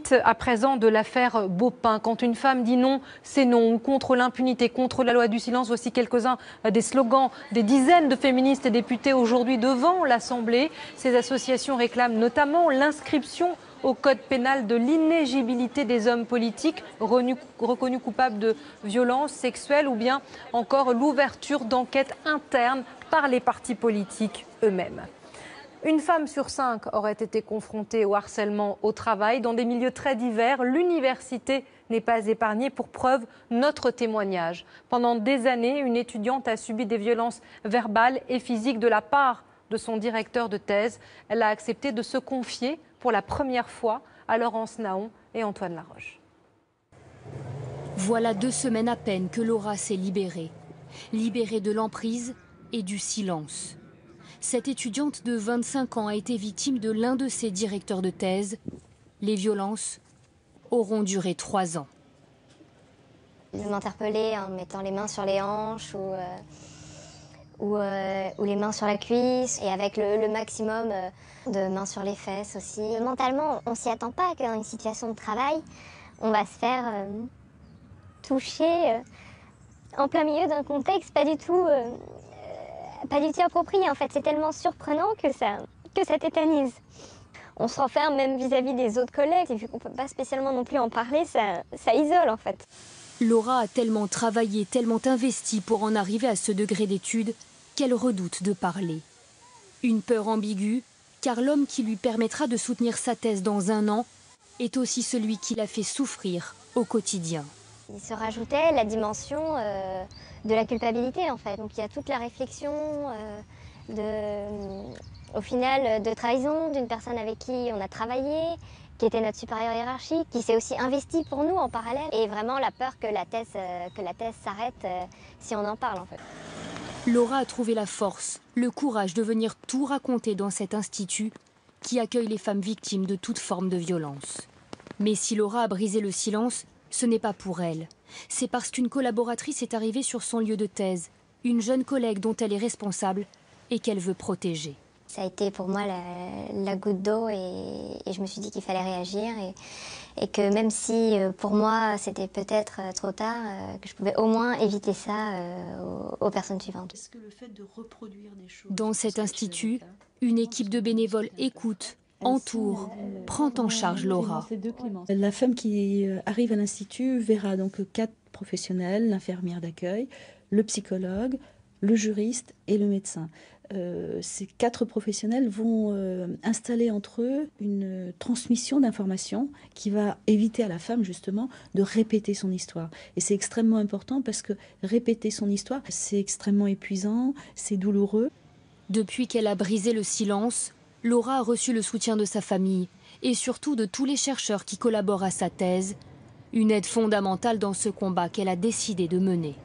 Suite à présent de l'affaire Baupin. Quand une femme dit non, c'est non. Contre l'impunité, contre la loi du silence, voici quelques-uns des slogans des dizaines de féministes et députés aujourd'hui devant l'Assemblée. Ces associations réclament notamment l'inscription au code pénal de l'inéligibilité des hommes politiques reconnus coupables de violences sexuelles ou bien encore l'ouverture d'enquêtes internes par les partis politiques eux-mêmes. Une femme sur 5 aurait été confrontée au harcèlement au travail dans des milieux très divers. L'université n'est pas épargnée. Pour preuve, notre témoignage. Pendant des années, une étudiante a subi des violences verbales et physiques de la part de son directeur de thèse. Elle a accepté de se confier pour la première fois à Laurence Naon et Antoine Laroche. Voilà 2 semaines à peine que Laura s'est libérée. Libérée de l'emprise et du silence. Cette étudiante de 25 ans a été victime de l'un de ses directeurs de thèse. Les violences auront duré 3 ans. Ils m'interpellaient en mettant les mains sur les hanches ou les mains sur la cuisse et avec le maximum de mains sur les fesses aussi. Mentalement, on ne s'y attend pas qu'en une situation de travail, on va se faire toucher en plein milieu d'un contexte pas du tout approprié en fait. C'est tellement surprenant que ça tétanise. On se renferme même vis-à-vis des autres collègues et vu qu'on ne peut pas spécialement non plus en parler, ça isole en fait. Laura a tellement travaillé, tellement investi pour en arriver à ce degré d'étude qu'elle redoute de parler. Une peur ambiguë, car l'homme qui lui permettra de soutenir sa thèse dans 1 an est aussi celui qui la fait souffrir au quotidien. Il se rajoutait la dimension de la culpabilité en fait. Donc il y a toute la réflexion au final de trahison d'une personne avec qui on a travaillé, qui était notre supérieur hiérarchique, qui s'est aussi investi pour nous en parallèle. Et vraiment la peur que la thèse s'arrête si on en parle en fait. Laura a trouvé la force, le courage de venir tout raconter dans cet institut qui accueille les femmes victimes de toute forme de violence. Mais si Laura a brisé le silence, ce n'est pas pour elle. C'est parce qu'une collaboratrice est arrivée sur son lieu de thèse, une jeune collègue dont elle est responsable et qu'elle veut protéger. Ça a été pour moi la goutte d'eau et je me suis dit qu'il fallait réagir et que même si pour moi c'était peut-être trop tard, que je pouvais au moins éviter ça aux personnes suivantes. Est-ce que le fait de reproduire des choses... Dans cet institut, une équipe de bénévoles écoute, entoure, prend en charge Laura. La femme qui arrive à l'institut verra donc 4 professionnels, l'infirmière d'accueil, le psychologue, le juriste et le médecin. Ces 4 professionnels vont installer entre eux une transmission d'informations qui va éviter à la femme justement de répéter son histoire. Et c'est extrêmement important parce que répéter son histoire, c'est extrêmement épuisant, c'est douloureux. Depuis qu'elle a brisé le silence, Laura a reçu le soutien de sa famille et surtout de tous les chercheurs qui collaborent à sa thèse, une aide fondamentale dans ce combat qu'elle a décidé de mener.